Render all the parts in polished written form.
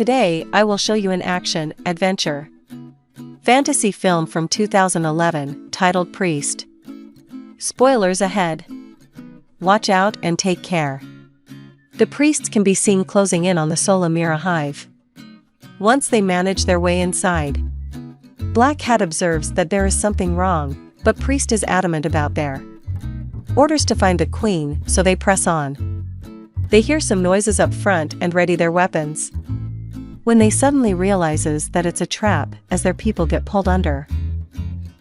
Today, I will show you an action-adventure fantasy film from 2011, titled Priest. Spoilers ahead. Watch out and take care. The priests can be seen closing in on the Solamira hive. Once they manage their way inside, Black Cat observes that there is something wrong, but Priest is adamant about their orders to find the queen, so they press on. They hear some noises up front and ready their weapons, when they suddenly realizes that it's a trap as their people get pulled under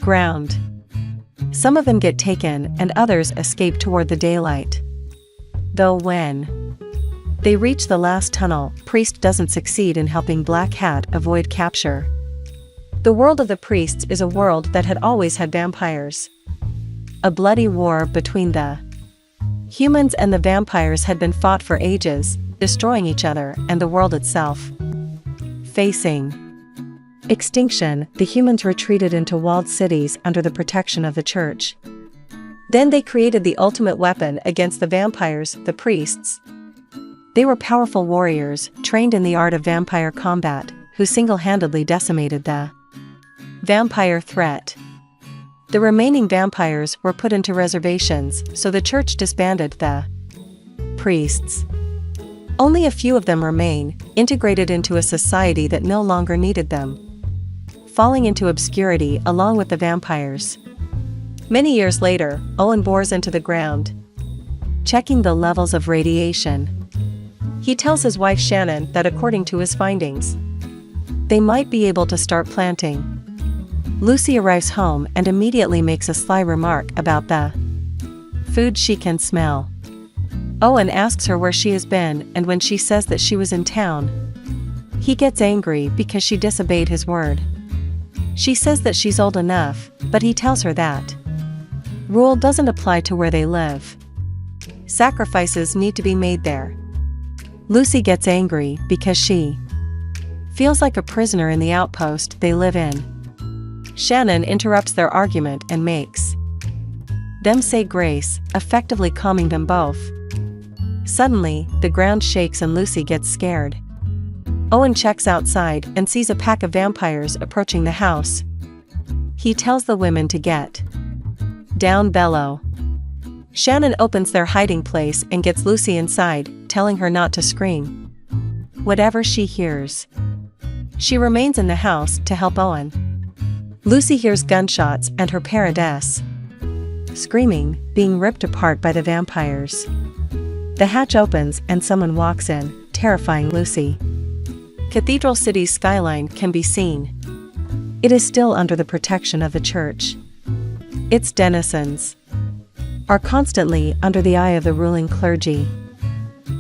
ground. Some of them get taken and others escape toward the daylight. Though when they reach the last tunnel, Priest doesn't succeed in helping Black Cat avoid capture. The world of the priests is a world that had always had vampires. A bloody war between the humans and the vampires had been fought for ages, destroying each other and the world itself. Facing extinction, the humans retreated into walled cities under the protection of the church. Then they created the ultimate weapon against the vampires, the priests. They were powerful warriors, trained in the art of vampire combat, who single-handedly decimated the vampire threat. The remaining vampires were put into reservations, so the church disbanded the priests. Only a few of them remain, integrated into a society that no longer needed them, falling into obscurity along with the vampires. Many years later, Owen bores into the ground, checking the levels of radiation. He tells his wife Shannon that according to his findings, they might be able to start planting. Lucy arrives home and immediately makes a sly remark about the food she can smell. Owen asks her where she has been, and when she says that she was in town, he gets angry because she disobeyed his word. She says that she's old enough, but he tells her that rule doesn't apply to where they live. Sacrifices need to be made there. Lucy gets angry because she feels like a prisoner in the outpost they live in. Shannon interrupts their argument and makes them say grace, effectively calming them both. Suddenly, the ground shakes and Lucy gets scared. Owen checks outside and sees a pack of vampires approaching the house. He tells the women to get down below. Shannon opens their hiding place and gets Lucy inside, telling her not to scream whatever she hears. She remains in the house to help Owen. Lucy hears gunshots and her parents screaming, being ripped apart by the vampires. The hatch opens and someone walks in, terrifying Lucy. Cathedral City's skyline can be seen. It is still under the protection of the church. Its denizens are constantly under the eye of the ruling clergy,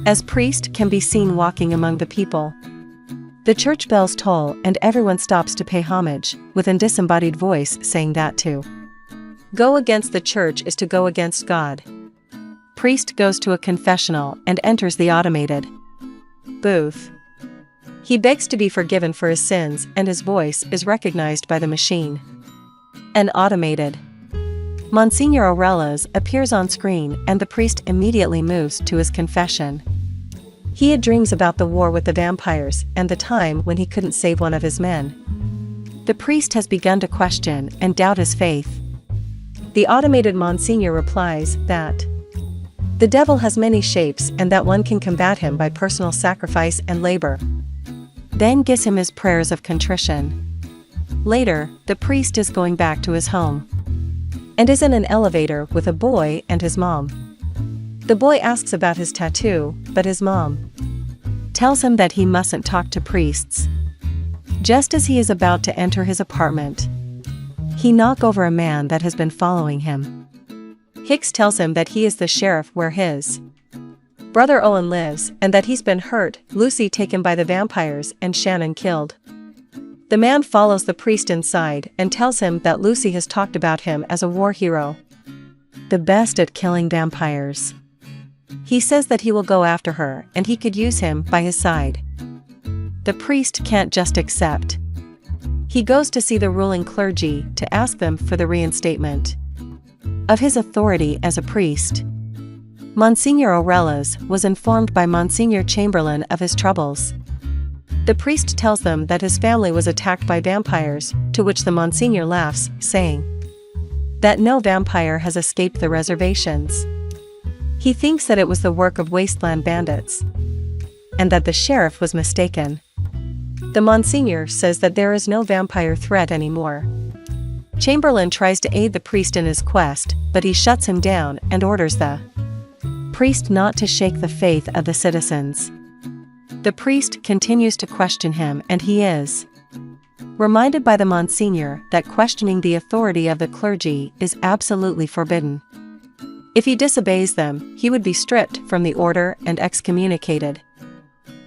as Priest can be seen walking among the people. The church bells toll and everyone stops to pay homage, with a disembodied voice saying that to go against the church is to go against God. Priest goes to a confessional and enters the automated booth. He begs to be forgiven for his sins and his voice is recognized by the machine. An automated Monsignor Aurelas appears on screen and the priest immediately moves to his confession. He had dreams about the war with the vampires and the time when he couldn't save one of his men. The priest has begun to question and doubt his faith. The automated Monsignor replies that the devil has many shapes and that one can combat him by personal sacrifice and labor. Then gives him his prayers of contrition. Later, the priest is going back to his home and is in an elevator with a boy and his mom. The boy asks about his tattoo, but his mom tells him that he mustn't talk to priests. Just as he is about to enter his apartment, he knocks over a man that has been following him. Hicks tells him that he is the sheriff where his brother Owen lives and that he's been hurt, Lucy taken by the vampires and Shannon killed. The man follows the priest inside and tells him that Lucy has talked about him as a war hero, the best at killing vampires. He says that he will go after her and he could use him by his side. The priest can't just accept. He goes to see the ruling clergy to ask them for the reinstatement of his authority as a priest. Monsignor Aurelas was informed by Monsignor Chamberlain of his troubles. The priest tells them that his family was attacked by vampires, to which the Monsignor laughs, saying that no vampire has escaped the reservations. He thinks that it was the work of wasteland bandits, and that the sheriff was mistaken. The Monsignor says that there is no vampire threat anymore. Chamberlain tries to aid the priest in his quest, but he shuts him down and orders the priest not to shake the faith of the citizens. The priest continues to question him, and he is reminded by the Monsignor that questioning the authority of the clergy is absolutely forbidden. If he disobeys them, he would be stripped from the order and excommunicated.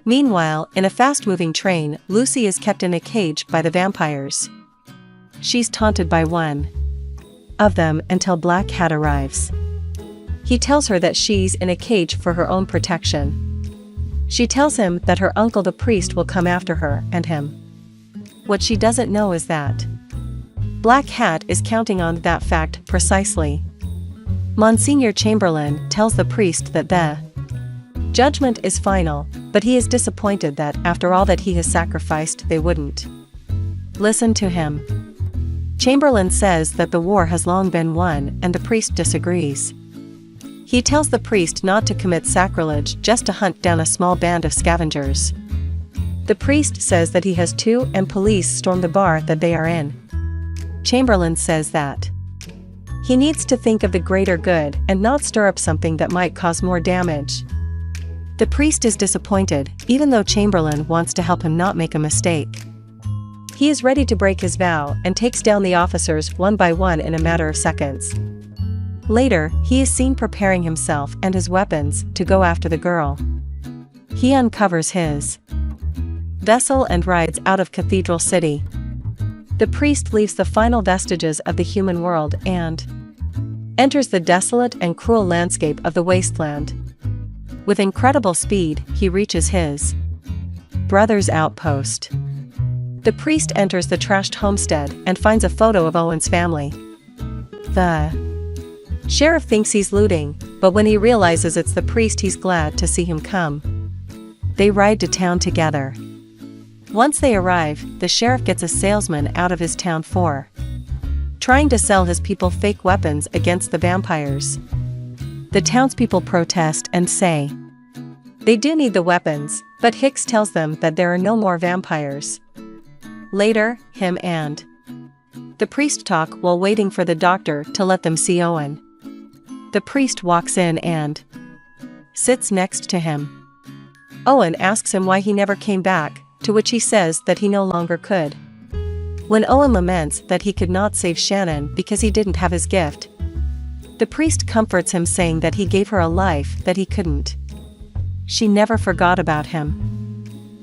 Meanwhile, in a fast-moving train, Lucy is kept in a cage by the vampires. She's taunted by one of them until Black Hat arrives. He tells her that she's in a cage for her own protection. She tells him that her uncle the priest will come after her and him. What she doesn't know is that Black Hat is counting on that fact precisely. Monsignor Chamberlain tells the priest that the judgment is final, but he is disappointed that, after all that he has sacrificed, they wouldn't listen to him. Chamberlain says that the war has long been won, and the priest disagrees. He tells the priest not to commit sacrilege, just to hunt down a small band of scavengers. The priest says that he has to, and police storm the bar that they are in. Chamberlain says that he needs to think of the greater good and not stir up something that might cause more damage. The priest is disappointed, even though Chamberlain wants to help him not make a mistake. He is ready to break his vow and takes down the officers one by one in a matter of seconds. Later, he is seen preparing himself and his weapons to go after the girl. He uncovers his vessel and rides out of Cathedral City. The priest leaves the final vestiges of the human world and enters the desolate and cruel landscape of the wasteland. With incredible speed, he reaches his brother's outpost. The priest enters the trashed homestead and finds a photo of Owen's family. The sheriff thinks he's looting, but when he realizes it's the priest, he's glad to see him come. They ride to town together. Once they arrive, the sheriff gets a salesman out of his town for trying to sell his people fake weapons against the vampires. The townspeople protest and say they do need the weapons, but Hicks tells them that there are no more vampires. Later, him and the priest talk while waiting for the doctor to let them see Owen. The priest walks in and sits next to him. Owen asks him why he never came back, to which he says that he no longer could. When Owen laments that he could not save Shannon because he didn't have his gift, the priest comforts him, saying that he gave her a life that he couldn't. She never forgot about him.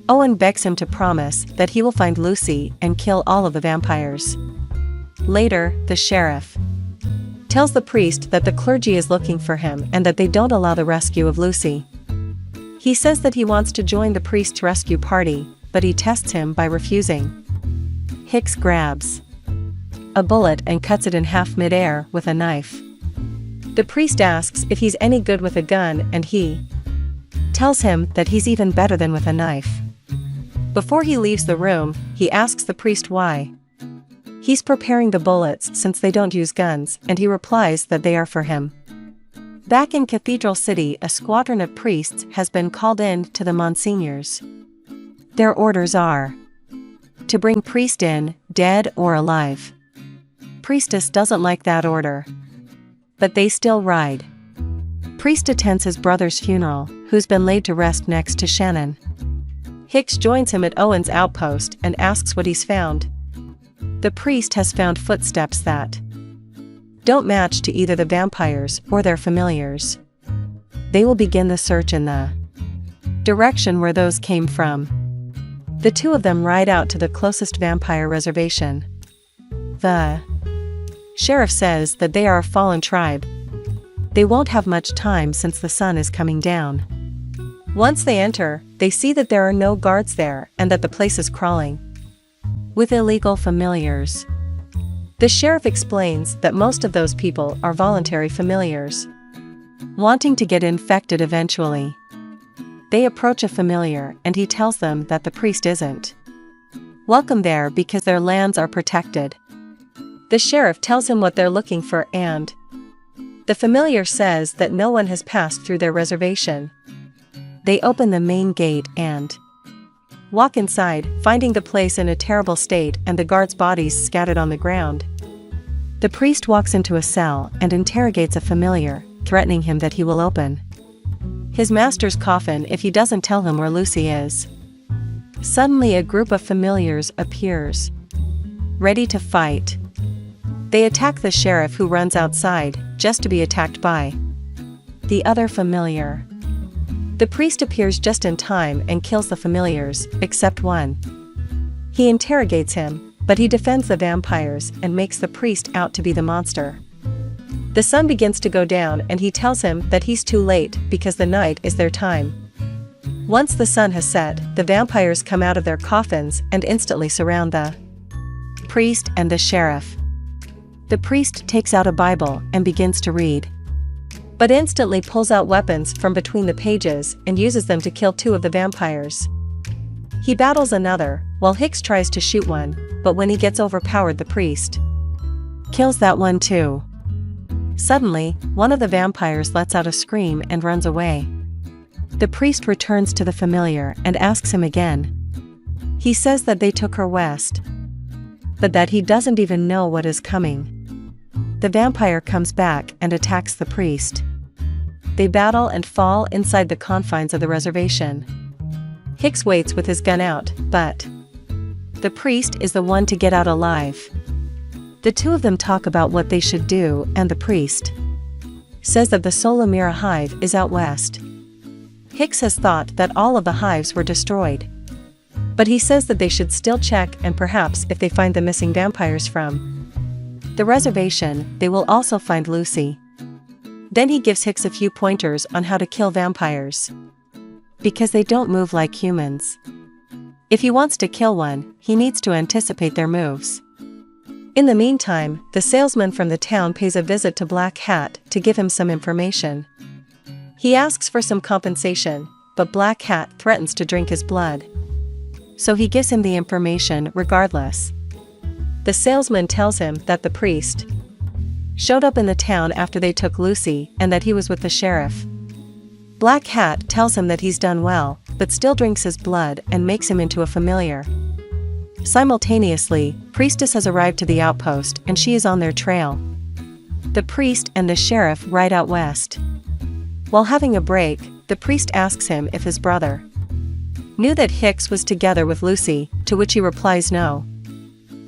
Owen begs him to promise that he will find Lucy and kill all of the vampires. Later, the sheriff tells the priest that the clergy is looking for him and that they don't allow the rescue of Lucy. He says that he wants to join the priest's rescue party, but he tests him by refusing. Hicks grabs a bullet and cuts it in half mid-air with a knife. The priest asks if he's any good with a gun, and he tells him that he's even better than with a knife. Before he leaves the room, he asks the priest why he's preparing the bullets since they don't use guns, and he replies that they are for him. Back in Cathedral City, a squadron of priests has been called in to the Monsignors. Their orders are to bring priest in, dead or alive. Priestess doesn't like that order, but they still ride. Priest attends his brother's funeral, who's been laid to rest next to Shannon. Hicks joins him at Owen's outpost and asks what he's found. The priest has found footsteps that don't match to either the vampires or their familiars. They will begin the search in the direction where those came from. The two of them ride out to the closest vampire reservation. The sheriff says that they are a fallen tribe. They won't have much time since the sun is coming down. Once they enter, they see that there are no guards there and that the place is crawling with illegal familiars. The sheriff explains that most of those people are voluntary familiars, wanting to get infected eventually. They approach a familiar and he tells them that the priest isn't welcome there because their lands are protected. The sheriff tells him what they're looking for and the familiar says that no one has passed through their reservation. They open the main gate and walk inside, finding the place in a terrible state and the guards' bodies scattered on the ground. The priest walks into a cell and interrogates a familiar, threatening him that he will open his master's coffin if he doesn't tell him where Lucy is. Suddenly a group of familiars appears, ready to fight. They attack the sheriff, who runs outside, just to be attacked by the other familiar. The priest appears just in time and kills the familiars, except one. He interrogates him, but he defends the vampires and makes the priest out to be the monster. The sun begins to go down and he tells him that he's too late because the night is their time. Once the sun has set, the vampires come out of their coffins and instantly surround the priest and the sheriff. The priest takes out a Bible and begins to read, but instantly pulls out weapons from between the pages and uses them to kill 2 of the vampires. He battles another, while Hicks tries to shoot one, but when he gets overpowered, the priest kills that one too. Suddenly, one of the vampires lets out a scream and runs away. The priest returns to the familiar and asks him again. He says that they took her west, but that he doesn't even know what is coming. The vampire comes back and attacks the priest. They battle and fall inside the confines of the reservation. Hicks waits with his gun out, but the priest is the one to get out alive. The 2 of them talk about what they should do, and the priest says that the Solomira hive is out west. Hicks has thought that all of the hives were destroyed, but he says that they should still check, and perhaps if they find the missing vampires from the reservation, they will also find Lucy. Then he gives Hicks a few pointers on how to kill vampires, because they don't move like humans. If he wants to kill one, he needs to anticipate their moves. In the meantime, the salesman from the town pays a visit to Black Hat to give him some information. He asks for some compensation, but Black Hat threatens to drink his blood, so he gives him the information regardless. The salesman tells him that the priest showed up in the town after they took Lucy and that he was with the sheriff. Black Hat tells him that he's done well, but still drinks his blood and makes him into a familiar. Simultaneously, Priestess has arrived to the outpost and she is on their trail. The priest and the sheriff ride out west. While having a break, the priest asks him if his brother knew that Hicks was together with Lucy, to which he replies no.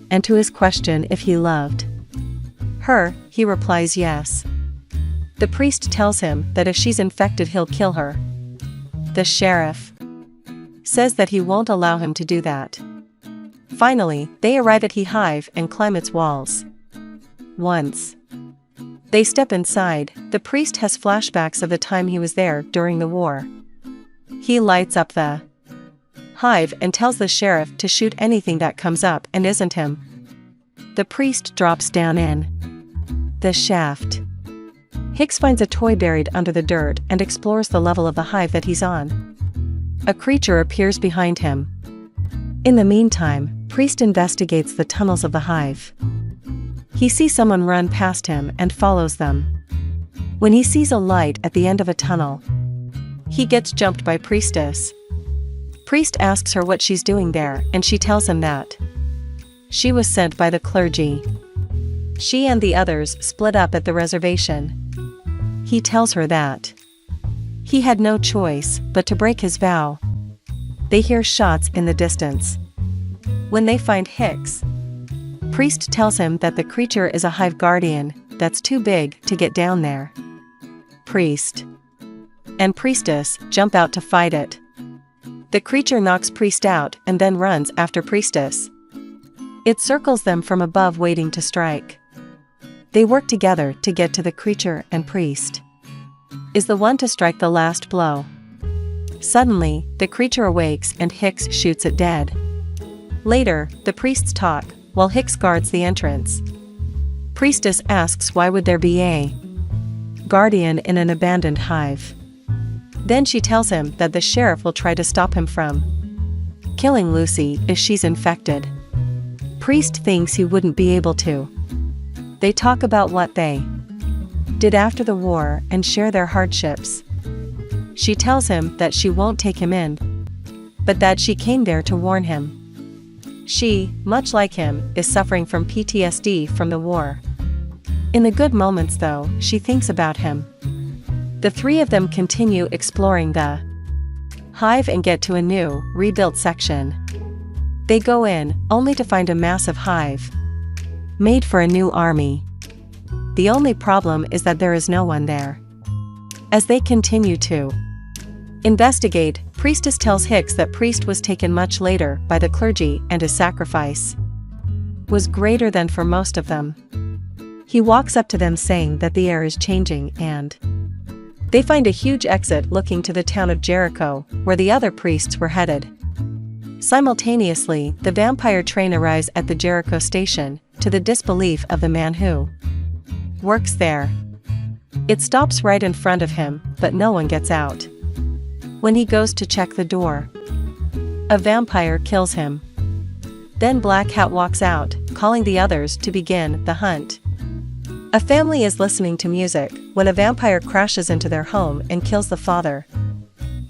And to his question if he loved her, he replies yes. The priest tells him that if she's infected he'll kill her. The sheriff says that he won't allow him to do that. Finally, they arrive at He Hive and climb its walls. Once they step inside, the priest has flashbacks of the time he was there during the war. He lights up the hive and tells the sheriff to shoot anything that comes up and isn't him. The priest drops down in the shaft. Hicks finds a toy buried under the dirt and explores the level of the hive that he's on. A creature appears behind him. In the meantime, Priest investigates the tunnels of the hive. He sees someone run past him and follows them. When he sees a light at the end of a tunnel, he gets jumped by Priestess. Priest asks her what she's doing there, and she tells him that she was sent by the clergy. She and the others split up at the reservation. He tells her that he had no choice but to break his vow. They hear shots in the distance. When they find Hicks, Priest tells him that the creature is a hive guardian that's too big to get down there. Priest and Priestess jump out to fight it. The creature knocks Priest out and then runs after Priestess. It circles them from above, waiting to strike. They work together to get to the creature, and Priest is the one to strike the last blow. Suddenly, the creature awakes and Hicks shoots it dead. Later, the priests talk, while Hicks guards the entrance. Priestess asks why would there be a guardian in an abandoned hive. Then she tells him that the sheriff will try to stop him from killing Lucy if she's infected. Priest thinks he wouldn't be able to. They talk about what they did after the war and share their hardships. She tells him that she won't take him in, but that she came there to warn him. She, much like him, is suffering from PTSD from the war. In the good moments though, she thinks about him. The three of them continue exploring the hive and get to a new, rebuilt section. They go in, only to find a massive hive made for a new army. The only problem is that there is no one there. As they continue to investigate, Priestess tells Hicks that Priest was taken much later by the clergy and his sacrifice was greater than for most of them. He walks up to them saying that the air is changing and they find a huge exit looking to the town of Jericho, where the other priests were headed. Simultaneously, the vampire train arrives at the Jericho station, to the disbelief of the man who works there. It stops right in front of him, but no one gets out. When he goes to check the door, a vampire kills him. Then Black Hat walks out, calling the others to begin the hunt. A family is listening to music when a vampire crashes into their home and kills the father.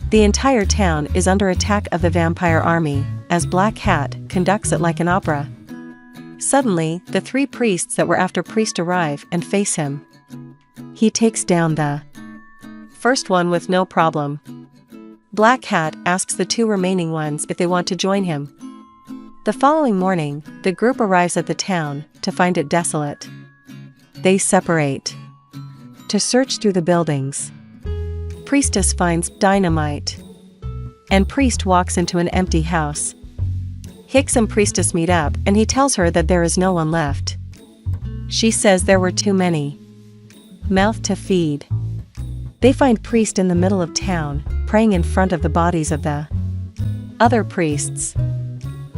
The entire town is under attack of the vampire army, as Black Hat conducts it like an opera. Suddenly, the three priests that were after Priest arrive and face him. He takes down the first one with no problem. Black Hat asks the two remaining ones if they want to join him. The following morning, the group arrives at the town to find it desolate. They separate to search through the buildings. Priestess finds dynamite, and Priest walks into an empty house. Hicks and Priestess meet up and he tells her that there is no one left. She says there were too many mouths to feed. They find Priest in the middle of town, praying in front of the bodies of the other priests.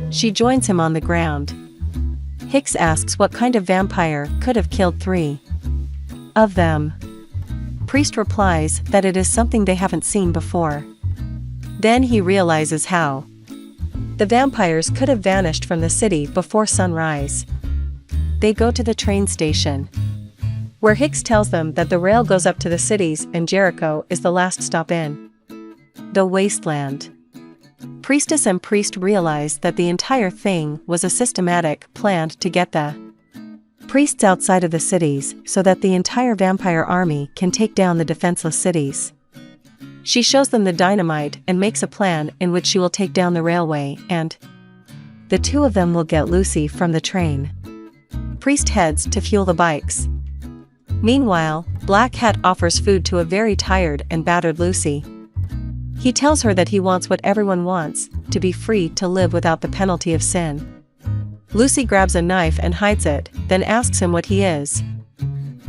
She joins him on the ground. Hicks asks what kind of vampire could have killed three of them. Priest replies that it is something they haven't seen before. Then he realizes how the vampires could have vanished from the city before sunrise. They go to the train station, where Hicks tells them that the rail goes up to the cities and Jericho is the last stop in the wasteland. Priestess and Priest realize that the entire thing was a systematic plan to get the priests outside of the cities so that the entire vampire army can take down the defenseless cities. She shows them the dynamite and makes a plan in which she will take down the railway and the two of them will get Lucy from the train. Priest heads to fuel the bikes. Meanwhile, Black Hat offers food to a very tired and battered Lucy. He tells her that he wants what everyone wants, to be free to live without the penalty of sin. Lucy grabs a knife and hides it, then asks him what he is.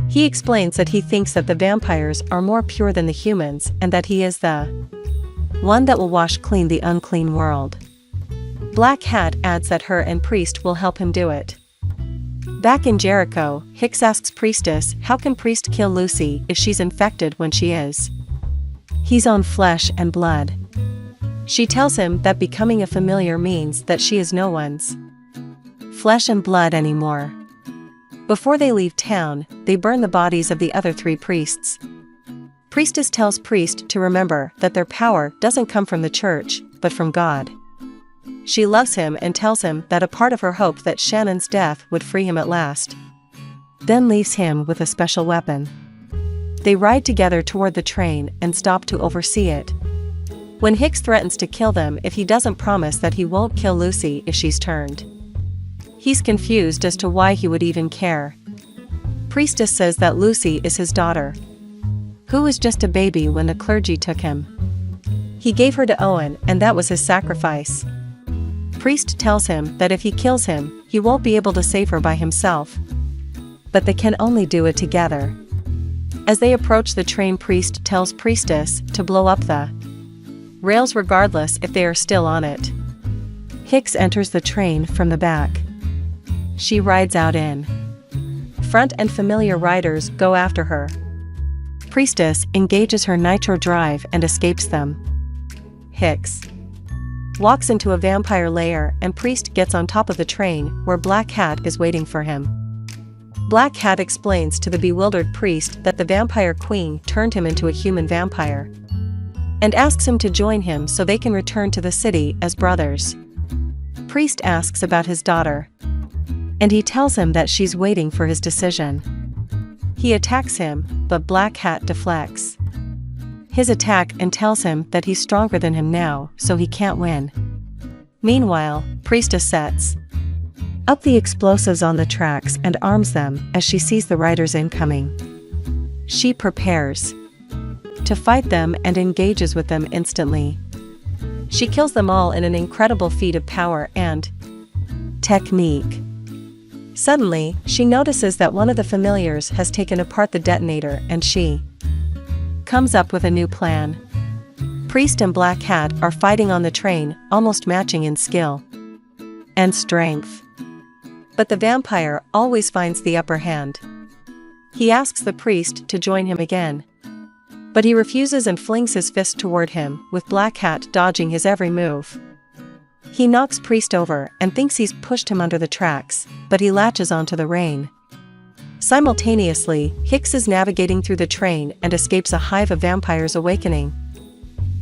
He explains that he thinks that the vampires are more pure than the humans and that he is the one that will wash clean the unclean world. Black Hat adds that her and Priest will help him do it. Back in Jericho, Hicks asks Priestess how can Priest kill Lucy if she's infected when she is. He's on flesh and blood. She tells him that becoming a familiar means that she is no one's flesh and blood anymore. Before they leave town, they burn the bodies of the other three priests. Priestess tells Priest to remember that their power doesn't come from the church, but from God. She loves him and tells him that a part of her hope that Shannon's death would free him at last. Then leaves him with a special weapon. They ride together toward the train and stop to oversee it. When Hicks threatens to kill them if he doesn't promise that he won't kill Lucy if she's turned. He's confused as to why he would even care. Priestess says that Lucy is his daughter, who was just a baby when the clergy took him. He gave her to Owen and that was his sacrifice. Priest tells him that if he kills him, he won't be able to save her by himself. But they can only do it together. As they approach the train, Priest tells Priestess to blow up the rails regardless if they are still on it. Hicks enters the train from the back. She rides out in front and familiar riders go after her. Priestess engages her nitro drive and escapes them. Hicks walks into a vampire lair and Priest gets on top of the train where Black Hat is waiting for him. Black Hat explains to the bewildered Priest that the vampire queen turned him into a human vampire and asks him to join him so they can return to the city as brothers. Priest asks about his daughter, and he tells him that she's waiting for his decision. He attacks him, but Black Hat deflects his attack and tells him that he's stronger than him now, so he can't win. Meanwhile, Priestess sets up the explosives on the tracks and arms them as she sees the riders incoming. She prepares to fight them and engages with them instantly. She kills them all in an incredible feat of power and technique. Suddenly, she notices that one of the familiars has taken apart the detonator and she comes up with a new plan. Priest and Black Hat are fighting on the train, almost matching in skill and strength. But the vampire always finds the upper hand. He asks the priest to join him again, but he refuses and flings his fist toward him, with Black Hat dodging his every move. He knocks Priest over and thinks he's pushed him under the tracks, but he latches onto the rein. Simultaneously, Hicks is navigating through the train and escapes a hive of vampires awakening.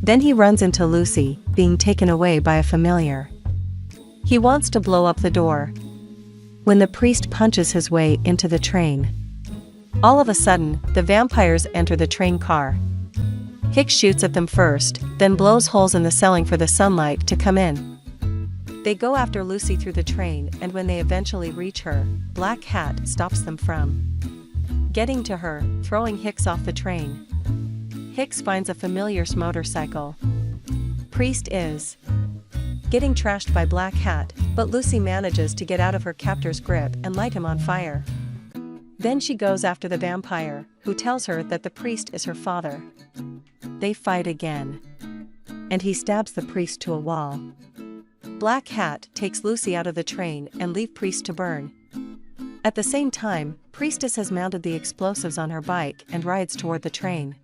Then he runs into Lucy, being taken away by a familiar. He wants to blow up the door when the priest punches his way into the train. All of a sudden, the vampires enter the train car. Hicks shoots at them first, then blows holes in the ceiling for the sunlight to come in. They go after Lucy through the train, and when they eventually reach her, Black Hat stops them from getting to her, throwing Hicks off the train. Hicks finds a familiar's motorcycle. Priest is getting trashed by Black Hat, but Lucy manages to get out of her captor's grip and light him on fire. Then she goes after the vampire, who tells her that the priest is her father. They fight again, and he stabs the priest to a wall. Black Hat takes Lucy out of the train and leaves Priest to burn. At the same time, Priestess has mounted the explosives on her bike and rides toward the train.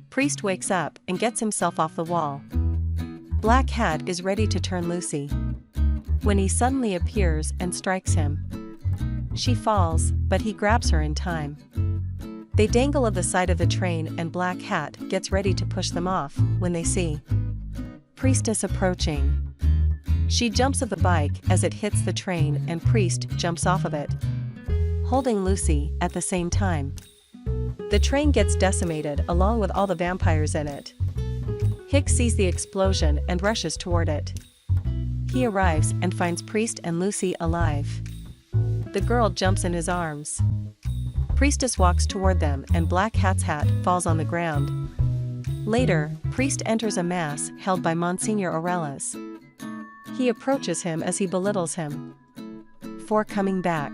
Priest wakes up and gets himself off the wall. Black Hat is ready to turn Lucy when he suddenly appears and strikes him. She falls, but he grabs her in time. They dangle at the side of the train and Black Hat gets ready to push them off when they see Priestess approaching. She jumps off the bike as it hits the train and Priest jumps off of it, holding Lucy at the same time. The train gets decimated along with all the vampires in it. Hicks sees the explosion and rushes toward it. He arrives and finds Priest and Lucy alive. The girl jumps in his arms. Priestess walks toward them and Black Hat's hat falls on the ground. Later, Priest enters a mass held by Monsignor Aurelis. He approaches him as he belittles him for coming back.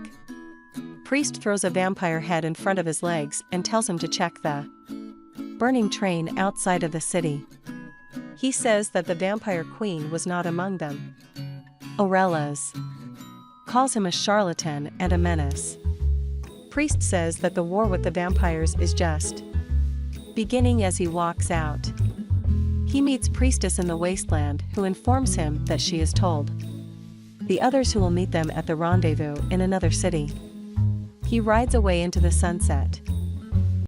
Priest throws a vampire head in front of his legs and tells him to check the burning train outside of the city. He says that the vampire queen was not among them. Aurelis calls him a charlatan and a menace. Priest says that the war with the vampires is just beginning as he walks out. He meets Priestess in the wasteland, who informs him that she is told the others who will meet them at the rendezvous in another city. He rides away into the sunset.